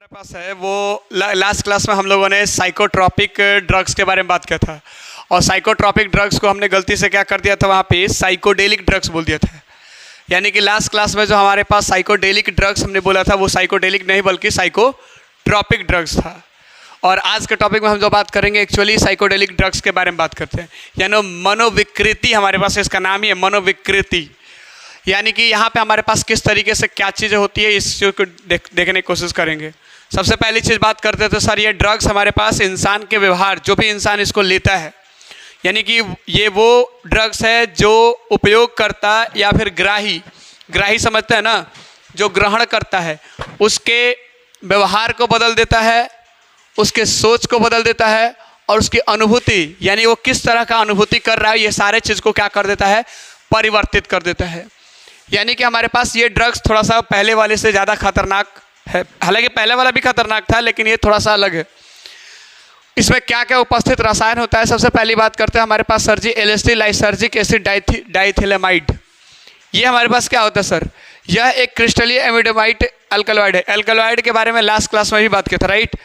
हमारे पास है वो लास्ट क्लास में हम लोगों ने साइकोट्रॉपिक ड्रग्स के बारे में बात किया था और साइकोट्रॉपिक ड्रग्स को हमने गलती से क्या कर दिया था, वहाँ पे साइकोडेलिक ड्रग्स बोल दिया था। यानी कि लास्ट क्लास में जो हमारे पास साइकोडेलिक ड्रग्स हमने बोला था वो साइकोडेलिक नहीं बल्कि साइकोट्रॉपिक ड्रग्स था। और आज के टॉपिक में हम जो बात करेंगे एक्चुअली साइकोडेलिक ड्रग्स के बारे में बात करते हैं, यानी मनोविकृति। हमारे पास इसका नाम ही है मनोविकृति। यानी कि यहाँ पे हमारे पास किस तरीके से क्या चीज़ें होती है इस चीज़ को देखने की कोशिश करेंगे। सबसे पहली चीज़ बात करते हैं तो सर ये ड्रग्स हमारे पास इंसान के व्यवहार, जो भी इंसान इसको लेता है, यानी कि ये वो ड्रग्स है जो उपयोगकर्ता या फिर ग्राही समझते हैं ना, जो ग्रहण करता है उसके व्यवहार को बदल देता है, उसके सोच को बदल देता है और उसकी अनुभूति, यानी वो किस तरह का अनुभूति कर रहा है, ये सारे चीज़ को क्या कर देता है, परिवर्तित कर देता है। यानी कि हमारे पास ये ड्रग्स थोड़ा सा पहले वाले से ज़्यादा खतरनाक है। हालांकि पहले वाला भी खतरनाक था लेकिन ये थोड़ा सा अलग है। इसमें क्या क्या उपस्थित रसायन होता है, सबसे पहली बात करते हैं हमारे पास सर जी LSD लाइसर्जिक एसिड डाइथिलेमाइड। ये हमारे पास क्या होता है सर, यह एक क्रिस्टलीय एमिडोमाइट अल्कलॉइड है। अल्कलॉइड के बारे में लास्ट क्लास में भी बात किया था, राइट।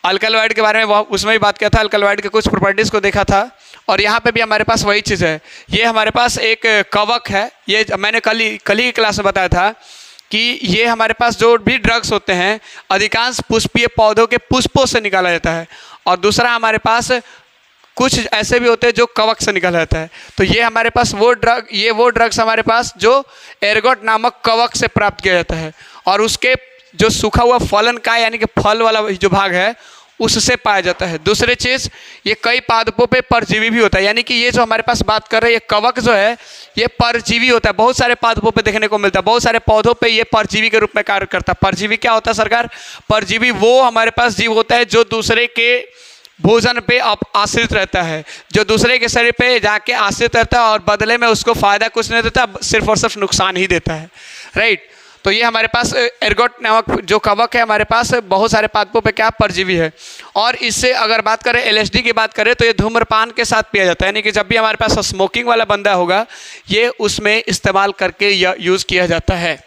अल्कलॉइड के बारे में उसमें भी बात किया था, अल्कलॉइड के कुछ प्रॉपर्टीज़ को देखा था। और यहाँ पे भी हमारे पास वही चीज़ है। ये हमारे पास एक कवक है। ये मैंने कल ही की क्लास में बताया था कि ये हमारे पास जो भी ड्रग्स होते हैं अधिकांश पुष्पीय पौधों के पुष्पों से निकाला जाता है, और दूसरा हमारे पास कुछ ऐसे भी होते हैं जो कवक से निकाला जाता है। तो ये हमारे पास वो ड्रग्स हमारे पास जो एर्गोट नामक कवक से प्राप्त किया जाता है, और उसके जो सूखा हुआ फलन का यानी कि फल वाला जो भाग है उससे पाया जाता है। दूसरी चीज़, ये कई पादपों पे परजीवी भी होता है। यानी कि ये जो हमारे पास बात कर रहे हैं ये कवक जो है ये परजीवी होता है, बहुत सारे पादपों पे देखने को मिलता है, बहुत सारे पौधों पे ये परजीवी के रूप में कार्य करता है। परजीवी क्या होता है सरकार, परजीवी वो हमारे पास जीव होता है जो दूसरे के भोजन पे आश्रित रहता है, जो दूसरे के शरीर पे जाके आश्रित रहता है और बदले में उसको फ़ायदा कुछ नहीं देता, सिर्फ और सिर्फ नुकसान ही देता है, राइट। तो ये हमारे पास एर्गोट नामक जो कवक है हमारे पास बहुत सारे पादपों पे क्या परजीवी है। और इससे अगर बात करें LSD की बात करें तो ये धूम्रपान के साथ पिया जाता है। यानी कि जब भी हमारे पास स्मोकिंग वाला बंदा होगा ये उसमें इस्तेमाल करके यूज़ किया जाता है।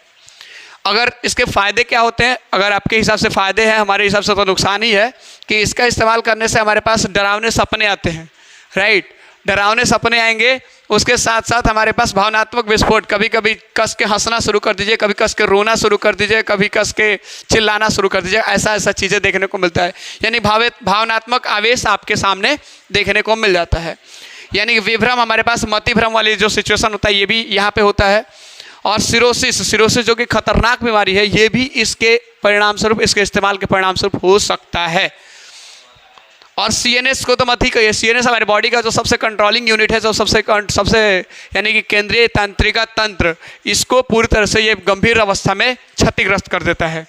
अगर इसके फ़ायदे क्या होते हैं, अगर आपके हिसाब से फ़ायदे हैं, हमारे हिसाब से तो नुकसान ही है कि इसका इस्तेमाल करने से हमारे पास डरावने सपने आते हैं, राइट। डरावने सपने आएंगे, उसके साथ साथ हमारे पास भावनात्मक विस्फोट, कभी कभी कस के हंसना शुरू कर दीजिए, कभी कस के रोना शुरू कर दीजिए, कभी कस के चिल्लाना शुरू कर दीजिए, ऐसा चीज़ें देखने को मिलता है। यानी भावनात्मक आवेश आपके सामने देखने को मिल जाता है। यानी कि विभ्रम, हमारे पास मतिभ्रम वाली जो सिचुएशन होता है ये भी यहाँ पे होता है। और सिरोसिस जो कि खतरनाक बीमारी है, ये भी इसके परिणाम स्वरूप, इसके इस्तेमाल के परिणाम स्वरूप हो सकता है। और CNS को तो मत ही कहिए, CNS हमारे बॉडी का जो सबसे कंट्रोलिंग यूनिट है, जो सबसे यानी कि केंद्रीय तंत्रिका तंत्र, इसको पूरी तरह से ये गंभीर अवस्था में क्षतिग्रस्त कर देता है।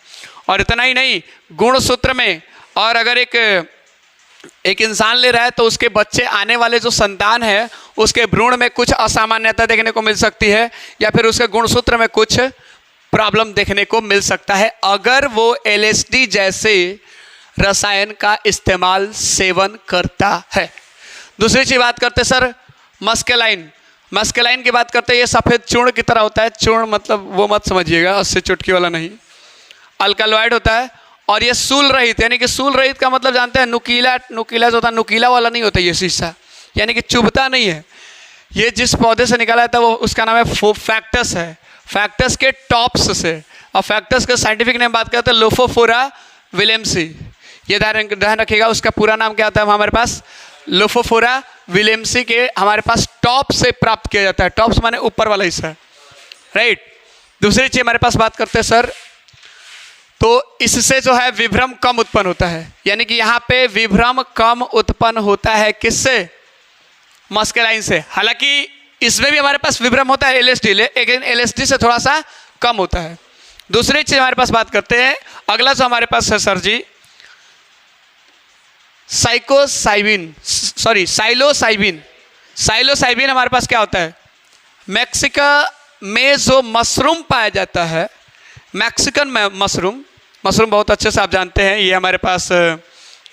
और इतना ही नहीं, गुणसूत्र में, और अगर एक इंसान ले रहा है तो उसके बच्चे आने वाले जो संतान है उसके भ्रूण में कुछ असामान्यता देखने को मिल सकती है, या फिर उसके गुणसूत्र में कुछ प्रॉब्लम देखने को मिल सकता है अगर वो LSD जैसे रसायन का इस्तेमाल सेवन करता है। दूसरी चीज़ बात करते सर मस्केलाइन की बात करते हैं। ये सफ़ेद चूर्ण की तरह होता है, चूर्ण मतलब वो मत समझिएगा, उससे चुटकी वाला नहीं, अल्कलॉइड होता है। और ये सूल रहित, यानी कि सूल रहित का मतलब जानते हैं, नुकीला जो होता है, नुकीला वाला नहीं होता ये शीशा, यानी कि चुभता नहीं है। ये जिस पौधे से निकाला जाता है वो उसका नाम है फैक्टस है, फैक्टस के टॉप्स से। और फैक्टस का साइंटिफिक नेम बात करते हैं लोफोफोरा विलियम्सी। ये ध्यान रखिएगा, उसका पूरा नाम क्या होता है हमारे पास, लोफोफोरा विलियम्सी के हमारे पास टॉप से प्राप्त किया जाता है। टॉप्स माने ऊपर वाला हिस्सा, राइट। दूसरी चीज़ हमारे पास बात करते हैं सर, तो इससे जो है विभ्रम कम उत्पन्न होता है। यानी कि यहाँ पे विभ्रम कम उत्पन्न होता है किससे, मस्केलाइन से। हालांकि इसमें भी हमारे पास विभ्रम होता है LSD, लेकिन LSD से थोड़ा सा कम होता है। दूसरी चीज़ हमारे पास बात करते हैं, अगला जो हमारे पास है सर जी साइलोसाइबिन हमारे पास क्या होता है, मैक्सिका में जो मशरूम पाया जाता है, मैक्सिकन मशरूम बहुत अच्छे से आप जानते हैं, ये हमारे पास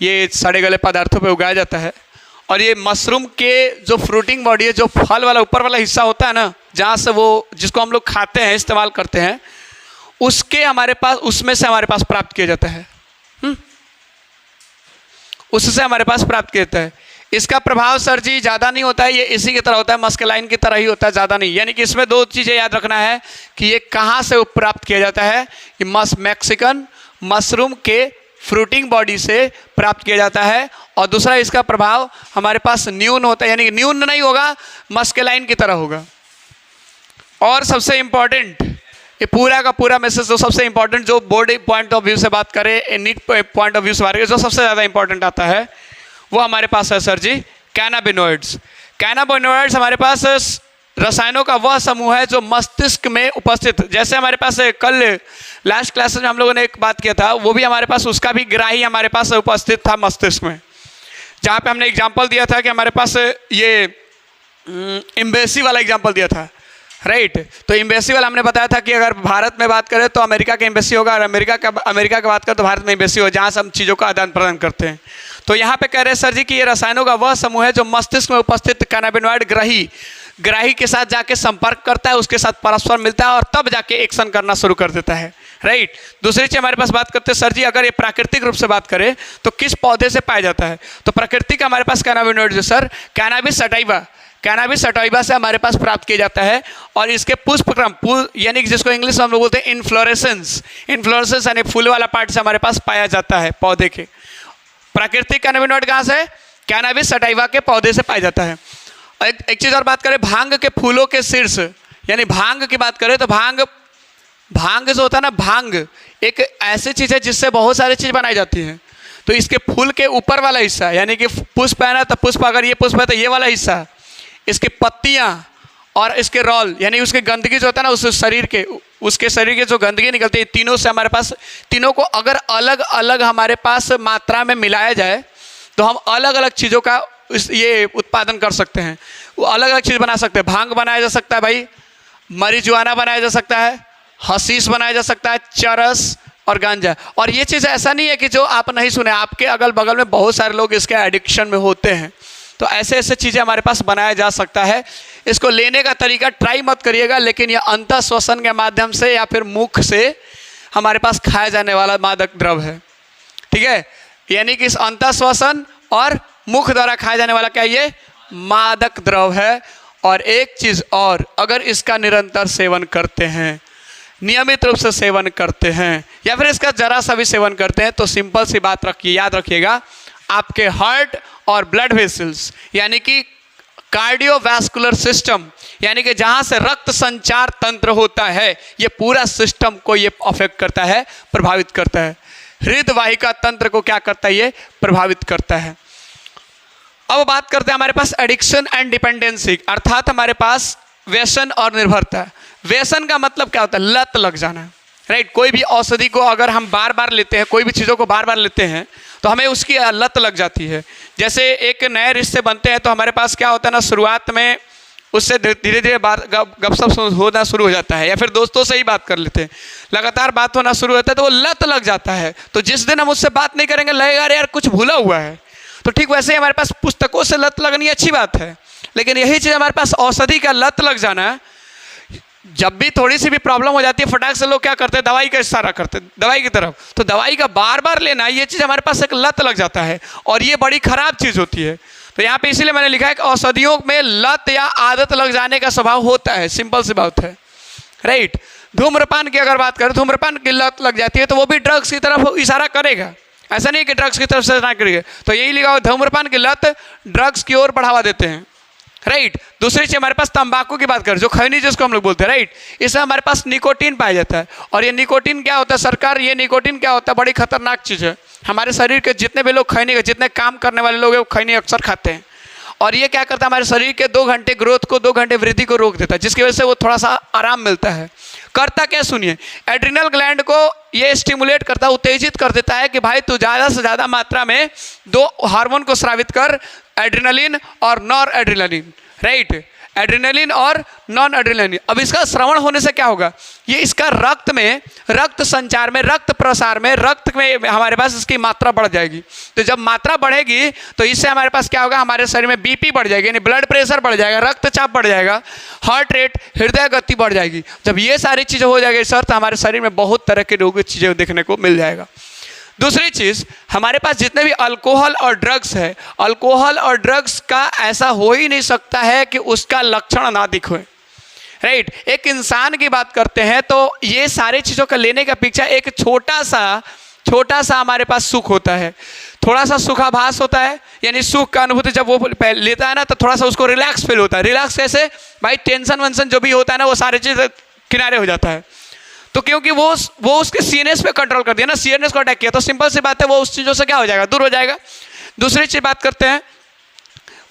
ये सड़े गले पदार्थों पे उगाया जाता है। और ये मशरूम के जो फ्रूटिंग बॉडी है, जो फल वाला ऊपर वाला हिस्सा होता है ना, जहाँ से वो जिसको हम लोग खाते हैं, इस्तेमाल करते हैं, उसके हमारे पास, उसमें से हमारे पास प्राप्त किया जाता है। उससे हमारे पास प्राप्त किया जाता है। इसका प्रभाव सर जी ज़्यादा नहीं होता है, ये इसी की तरह होता है, मस्कुलाइन की तरह ही होता है, ज़्यादा नहीं। यानी कि इसमें दो चीज़ें याद रखना है कि ये कहाँ से प्राप्त किया जाता है, कि मैक्सिकन मशरूम के फ्रूटिंग बॉडी से प्राप्त किया जाता है। और दूसरा इसका प्रभाव हमारे पास न्यून होता है, यानी कि न्यून नहीं होगा, मस्कुलाइन की तरह होगा। और सबसे इम्पॉर्टेंट, ये पूरा का पूरा मैसेज जो सबसे इंपॉर्टेंट, जो बॉडी पॉइंट ऑफ व्यू से बात करें, नीट पॉइंट ऑफ व्यू से बात करें, जो सबसे ज़्यादा इंपॉर्टेंट आता है वो हमारे पास है सर जी कैनाबिनोइड्स। कैनाबिनोइड्स हमारे पास रसायनों का वह समूह है जो मस्तिष्क में उपस्थित, जैसे हमारे पास कल लास्ट क्लास में हम लोगों ने एक बात किया था, वो भी हमारे पास उसका भी ग्राही हमारे पास उपस्थित था मस्तिष्क में, जहाँ पे हमने एग्जाम्पल दिया था कि हमारे पास ये एम्बेसी वाला एग्जाम्पल दिया था, राइट। तो एम्बेसी वाला हमने बताया था कि अगर भारत में बात करें तो अमेरिका का एम्बेसी होगा, और अमेरिका की बात करें तो भारत में एम्बेसी होगा, जहाँ से हम चीज़ों का आदान प्रदान करते हैं। तो यहाँ पे कह रहे हैं सर जी कि ये रसायनों का वह समूह है जो मस्तिष्क में उपस्थित कैनाबिनॉइड ग्राही के साथ जाके संपर्क करता है, उसके साथ परस्पर मिलता है और तब जाके एक्शन करना शुरू कर देता है, राइट। दूसरी चीज़ हमारे पास बात करते हैं सर जी, अगर ये प्राकृतिक रूप से बात करें तो किस पौधे से पाया जाता है, तो प्राकृतिक हमारे पास कैनाबिनॉइड जो सर कैनाबिस सटाइवा से हमारे पास प्राप्त किया जाता है। और इसके पुष्पक्रम यानी कि जिसको इंग्लिश में हम लोग बोलते हैं इन्फ्लोरेसेंस यानी फूल वाला पार्ट से हमारे पास पाया जाता है पौधे के। प्राकृतिक कैनाबिनॉइड कहाँ से, कैनाबिस सटाइवा के पौधे से पाया जाता है। एक चीज़ और बात करें, भांग के फूलों के शीर्ष, यानी भांग की बात करें तो भांग जो होता है ना, भांग एक ऐसी चीज़ है जिससे बहुत सारी चीज़ बनाई जाती है। तो इसके फूल के ऊपर वाला हिस्सा, यानी कि पुष्प है ना, तो पुष्प, अगर ये पुष्प है तो ये वाला हिस्सा, इसकी पत्तियाँ और इसके रॉल, यानी उसकी गंदगी जो होता है ना, उसके शरीर के जो गंदगी निकलती है, तीनों से हमारे पास, तीनों को अगर अलग अलग हमारे पास मात्रा में मिलाया जाए तो हम अलग अलग चीज़ों का ये उत्पादन कर सकते हैं, वो अलग अलग चीज़ बना सकते हैं। भांग बनाया जा सकता है भाई, marijuana बनाया जा सकता है, हशीश बनाया जा सकता है, चरस और गांजा। और ये चीज़ ऐसा नहीं है कि जो आप नहीं सुने, आपके अगल बगल में बहुत सारे लोग इसके एडिक्शन में होते हैं। तो ऐसे ऐसे चीज़ें हमारे पास बनाया जा सकता है। इसको लेने का तरीका ट्राई मत करिएगा, लेकिन यह अंतः श्वसन के माध्यम से या फिर मुख से हमारे पास खाया जाने वाला मादक द्रव है, ठीक है। यानी कि इस अंतः श्वसन और मुख द्वारा खाया जाने वाला क्या, ये मादक द्रव है। और एक चीज़ और, अगर इसका निरंतर सेवन करते हैं, नियमित रूप से सेवन करते हैं, या फिर इसका जरा सा भी सेवन करते हैं, तो सिंपल सी बात रखिए, याद रखिएगा, आपके हार्ट और ब्लड वेसल्स, यानी कि कार्डियोवैस्कुलर सिस्टम, यानी कि जहाँ से रक्त संचार तंत्र होता है, ये पूरा सिस्टम को ये अफेक्ट करता है, प्रभावित करता है। हृदय वाहिका तंत्र को क्या करता है, ये प्रभावित करता है। अब बात करते हैं हमारे पास एडिक्शन एंड डिपेंडेंसी, अर्थात हमारे पास व्यसन और निर्भरता। व्यसन का मतलब क्या होता है, लत लग जाना, राइट। कोई भी औषधि को अगर हम बार बार लेते हैं, कोई भी चीज़ों को बार बार लेते हैं, तो हमें उसकी लत लग जाती है। जैसे एक नए रिश्ते बनते हैं तो हमारे पास क्या होता है ना, शुरुआत में उससे धीरे धीरे बात गपशप होना शुरू हो जाता है, या फिर दोस्तों से ही बात कर लेते हैं, लगातार बात होना शुरू होता है, तो वो लत लग जाता है। तो जिस दिन हम उससे बात नहीं करेंगे, लगेगा अरे यार कुछ भूला हुआ है। तो ठीक वैसे ही हमारे पास पुस्तकों से लत लगनी अच्छी बात है, लेकिन यही चीज़ हमारे पास औषधि का लत लग जाना, जब भी थोड़ी सी भी प्रॉब्लम हो जाती है, फटाक से लोग क्या करते हैं, दवाई का इशारा करते हैं दवाई की तरफ। तो दवाई का बार बार लेना, ये चीज़ हमारे पास एक लत लग जाता है, और ये बड़ी खराब चीज़ होती है। तो यहाँ पे इसीलिए मैंने लिखा है कि औषधियों में लत या आदत लग जाने का स्वभाव होता है, सिंपल सी बात है, राइट। धूम्रपान की अगर बात करें, धूम्रपान की लत लग जाती है तो वो भी ड्रग्स की तरफ इशारा करेगा, ऐसा नहीं कि ड्रग्स की तरफ से ना करेगा। तो यही लिखा हुआ, धूम्रपान की लत ड्रग्स की ओर बढ़ावा देते हैं, राइट। दूसरी चीज़ हमारे पास तंबाकू की बात करें, जो खैनी जिसको हम लोग बोलते हैं, राइट। इसमें हमारे पास निकोटीन पाया जाता है। और ये निकोटीन क्या होता है सरकार, ये निकोटीन क्या होता है, बड़ी खतरनाक चीज़ है। हमारे शरीर के जितने भी लोग खैनी के, जितने काम करने वाले लोग हैं, वो खैनी अक्सर खाते हैं। और ये क्या करता है, हमारे शरीर के 2 घंटे ग्रोथ को, 2 घंटे वृद्धि को रोक देता है, जिसकी वजह से वो थोड़ा सा आराम मिलता है। करता क्या, सुनिए, एड्रिनल ग्लैंड को ये स्टिमुलेट करता है, उत्तेजित कर देता है कि भाई तू ज़्यादा से ज़्यादा मात्रा में 2 हार्मोन को स्रावित कर, एड्रिनलिन और नॉर एड्रिनलिन, राइट। एड्रिनलिन और नॉन एड्रिनलिन। अब इसका श्रवण होने से क्या होगा, ये इसका रक्त में, रक्त संचार में, रक्त प्रसार में, रक्त में हमारे पास इसकी मात्रा बढ़ जाएगी। तो जब मात्रा बढ़ेगी तो इससे हमारे पास क्या होगा, हमारे शरीर में बीपी बढ़ जाएगी, यानी ब्लड प्रेशर बढ़ जाएगा, रक्तचाप बढ़ जाएगा, हार्ट रेट, हृदय गति बढ़ जाएगी। जब ये सारी चीज़ें हो जाएगी सर, तो हमारे शरीर में बहुत तरह के रोग चीज़ें देखने को मिल जाएगा। दूसरी चीज़, हमारे पास जितने भी अल्कोहल और ड्रग्स है, अल्कोहल और ड्रग्स का ऐसा हो ही नहीं सकता है कि उसका लक्षण ना दिखे, राइट। एक इंसान की बात करते हैं तो ये सारे चीज़ों का लेने का पीछे एक छोटा सा हमारे पास सुख होता है, थोड़ा सा सुखाभास होता है, यानी सुख का अनुभूति जब वो लेता है ना तो थोड़ा सा उसको रिलैक्स फील होता है। रिलैक्स कैसे भाई, टेंशन वेंशन जो भी होता है ना वो सारी चीज़ किनारे हो जाता है। तो क्योंकि वो उसके सीएनएस पे कंट्रोल कर दिया ना, सीएनएस को अटैक किया, तो सिंपल सी बात है वो उस चीज़ों से क्या हो जाएगा, दूर हो जाएगा। दूसरी चीज़ बात करते हैं,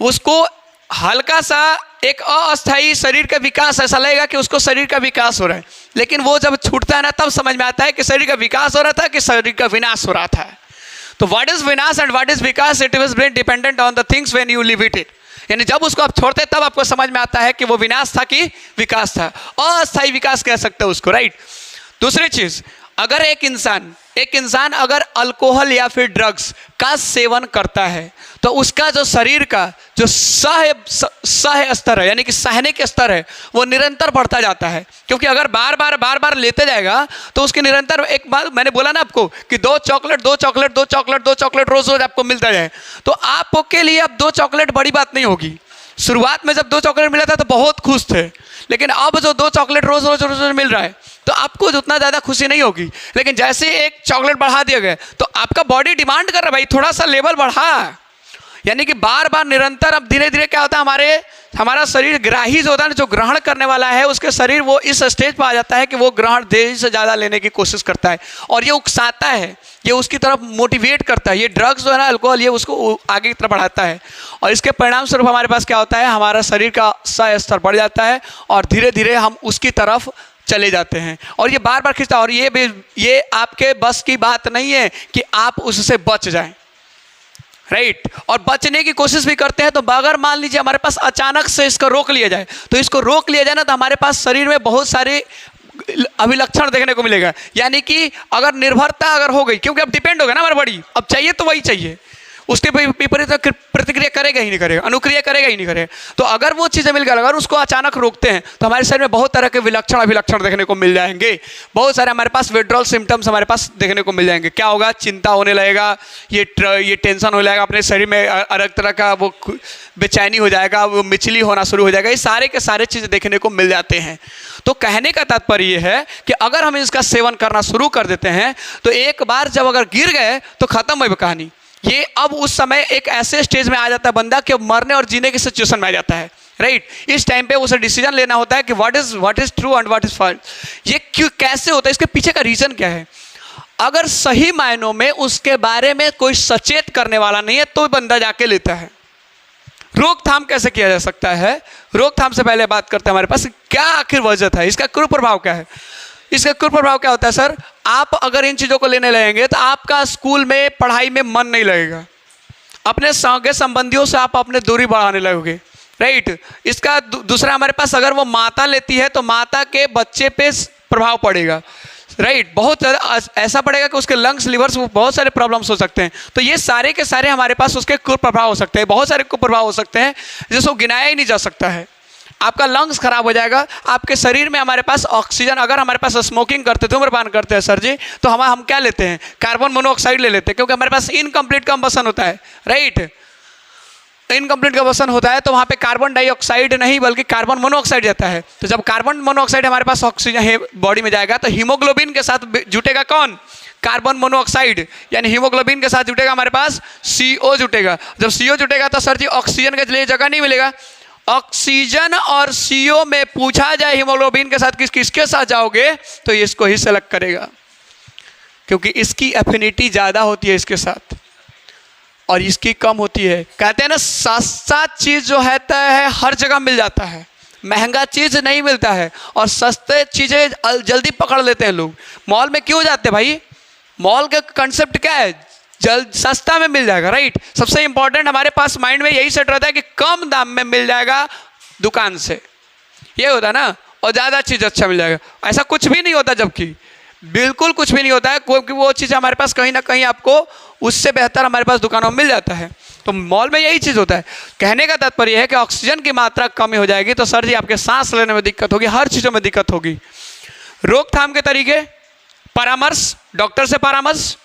उसको हल्का सा एक अस्थायी शरीर का विकास ऐसा लगेगा कि उसको शरीर का विकास हो रहा है, लेकिन वो जब छूटता है ना तब समझ में आता है कि शरीर का विकास हो रहा था कि शरीर का विनाश हो रहा था। तो व्हाट इज विनाश and what is Vikas, it is very dependent on the things when you live it. यानी जब उसको आप छोड़ते तब आपको समझ में आता है कि वो विनाश था कि विकास था, अस्थायी विकास कह सकते हो उसको, राइट। दूसरी चीज, अगर एक इंसान अगर अल्कोहल या फिर ड्रग्स का सेवन करता है तो उसका जो शरीर का जो सह स्तर है, यानी कि सहने के स्तर है, वो निरंतर बढ़ता जाता है। क्योंकि अगर बार बार लेते जाएगा तो उसके निरंतर, एक बार मैंने बोला ना आपको कि दो चॉकलेट रोज आपको मिलता जाए, तो आपके लिए अब 2 चॉकलेट बड़ी बात नहीं होगी। शुरुआत में जब 2 चॉकलेट मिला था तो बहुत खुश थे, लेकिन अब जो 2 चॉकलेट रोज मिल रहा है तो आपको उतना ज़्यादा खुशी नहीं होगी। लेकिन जैसे एक चॉकलेट बढ़ा दिया गया तो आपका बॉडी डिमांड कर रहा है भाई थोड़ा सा लेवल बढ़ा, यानी कि बार निरंतर अब धीरे धीरे क्या होता है, हमारा शरीर ग्राही जो होता है ना, जो ग्रहण करने वाला है, उसके शरीर वो इस स्टेज पर आ जाता है कि वो ग्रहण देरी से ज़्यादा लेने की कोशिश करता है और ये उकसाता है, ये उसकी तरफ मोटिवेट करता है। ये ड्रग्स जो है ना, अल्कोहल, ये उसको आगे की तरफ बढ़ाता है और इसके परिणाम स्वरूप हमारे पास क्या होता है, हमारा शरीर का सह स्तर बढ़ जाता है और धीरे धीरे हम उसकी तरफ चले जाते हैं और ये बार खींचता है। और ये आपके बस की बात नहीं है कि आप उससे बच जाएं, राइट। और बचने की कोशिश भी करते हैं तो अगर मान लीजिए हमारे पास अचानक से इसको रोक लिया जाए, तो इसको रोक लिया जाए ना तो हमारे पास शरीर में बहुत सारे अभिलक्षण देखने को मिलेगा। यानी कि अगर निर्भरता अगर हो गई, क्योंकि अब डिपेंड होगा ना हमारी बॉडी, अब चाहिए तो वही चाहिए, उसके विपरीत प्रतिक्रिया करेगा ही नहीं करेगा, अनुक्रिया करेगा ही नहीं करेगा। तो अगर वो चीज़ें मिल गई, अगर उसको अचानक रोकते हैं तो हमारे शरीर में बहुत तरह के अभिलक्षण देखने को मिल जाएंगे। बहुत सारे हमारे पास विड्रॉल सिम्टम्स हमारे पास देखने को मिल जाएंगे। क्या होगा, चिंता होने लगेगा, ये टेंशन होने लगेगा, अपने शरीर में अलग तरह का वो बेचैनी हो जाएगा, वो मिचली होना शुरू हो जाएगा। ये सारे के सारे चीज़ें देखने को मिल जाते हैं। तो कहने का तात्पर्य ये है कि अगर हम इसका सेवन करना शुरू कर देते हैं तो एक बार जब अगर गिर गए तो खत्म हुई कहानी। ये अब उस समय एक ऐसे स्टेज में आ जाता है बंदा कि मरने और जीने की सिचुएशन में आ जाता है, राइट। इस टाइम पे उसे डिसीजन लेना होता है कि what is true and what is false. ये क्यों, कैसे होता है, इसके पीछे का रीजन क्या है। अगर सही मायनों में उसके बारे में कोई सचेत करने वाला नहीं है तो बंदा जाके लेता है। रोकथाम कैसे किया जा सकता है, रोकथाम से पहले बात करते हैं हमारे पास क्या आखिर वजह है, इसका कुप्रभाव क्या है। इसका कुप्रभाव क्या होता है सर, आप अगर इन चीज़ों को लेने लगेंगे तो आपका स्कूल में पढ़ाई में मन नहीं लगेगा, अपने सगे संबंधियों से आप अपने दूरी बढ़ाने लगोगे, राइट। इसका दूसरा हमारे पास अगर वो माता लेती है तो माता के बच्चे पे प्रभाव पड़ेगा, राइट। बहुत ऐसा पड़ेगा कि उसके लंग्स, लिवर्स, बहुत सारे प्रॉब्लम्स हो सकते हैं। तो ये सारे के सारे हमारे पास उसके कुप्रभाव हो सकते हैं, बहुत सारे कुप्रभाव हो सकते हैं जिसको गिनाया ही नहीं जा सकता है। आपका लंग्स खराब हो जाएगा, आपके शरीर में हमारे पास ऑक्सीजन, अगर हमारे पास स्मोकिंग करते थे, धूम्रपान करते हैं सर जी, तो हम क्या लेते हैं, कार्बन मोनोऑक्साइड ले लेते हैं, क्योंकि हमारे पास इनकम्प्लीट कंबशन होता है, राइट। इनकम्प्लीट कंबशन होता है तो वहाँ पे कार्बन डाइऑक्साइड नहीं बल्कि कार्बन मोनोऑक्साइड जाता है। तो जब कार्बन मोनोऑक्साइड हमारे पास ऑक्सीजन है बॉडी में जाएगा तो हीमोग्लोबिन के साथ जुटेगा कौन, कार्बन मोनोऑक्साइड, यानी हीमोग्लोबिन के साथ जुटेगा हमारे पास CO जुटेगा। जब CO जुटेगा तो सर जी ऑक्सीजन के लिए जगह नहीं मिलेगा। ऑक्सीजन और CO में पूछा जाए हीमोग्लोबिन के साथ किसके साथ जाओगे तो इसको ही सेलेक्ट करेगा, क्योंकि इसकी एफिनिटी ज़्यादा होती है इसके साथ और इसकी कम होती है। कहते हैं ना सस्ता चीज़ जो है हर जगह मिल जाता है, महंगा चीज़ नहीं मिलता है, और सस्ते चीज़ें जल्दी पकड़ लेते हैं लोग। मॉल में क्यों जाते हैं भाई, मॉल का कंसेप्ट क्या है, जल्द सस्ता में मिल जाएगा, राइट। सबसे इंपॉर्टेंट हमारे पास माइंड में यही सेट रहता है कि कम दाम में मिल जाएगा दुकान से, ये होता है ना, और ज़्यादा चीज़ अच्छा मिल जाएगा। ऐसा कुछ भी नहीं होता, जबकि बिल्कुल कुछ भी नहीं होता है, क्योंकि वो चीज़ हमारे पास कहीं ना कहीं आपको उससे बेहतर हमारे पास दुकानों में मिल जाता है। तो मॉल में यही चीज़ होता है। कहने का तात्पर्य है कि ऑक्सीजन की मात्रा कमी हो जाएगी तो सर जी आपके सांस लेने में दिक्कत होगी, हर चीज़ों में दिक्कत होगी। रोकथाम के तरीके, परामर्श, डॉक्टर से परामर्श,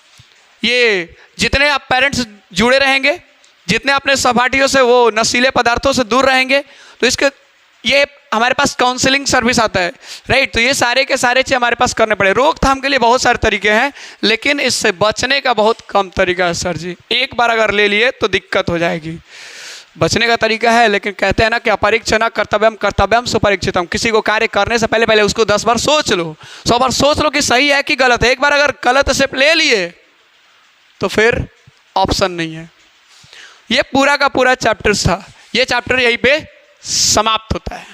ये जितने आप पेरेंट्स जुड़े रहेंगे, जितने अपने सहपाठियों से वो नशीले पदार्थों से दूर रहेंगे, तो इसके ये हमारे पास काउंसलिंग सर्विस आता है, राइट। तो ये सारे के सारे चीज़ हमारे पास करने पड़े। रोकथाम के लिए बहुत सारे तरीके हैं, लेकिन इससे बचने का बहुत कम तरीका है सर जी। एक बार अगर ले लिए तो दिक्कत हो जाएगी। बचने का तरीका है, लेकिन कहते हैं ना कि अपरीक्षण कर्तव्यम कर्तव्यम सुपरीक्षितम। किसी को कार्य करने से पहले उसको 10 बार सोच लो, 100 बार सोच लो कि सही है कि गलत है। एक बार अगर गलत स्टेप ले लिए तो फिर ऑप्शन नहीं है। ये पूरा का पूरा चैप्टर था। ये चैप्टर यहीं पे समाप्त होता है।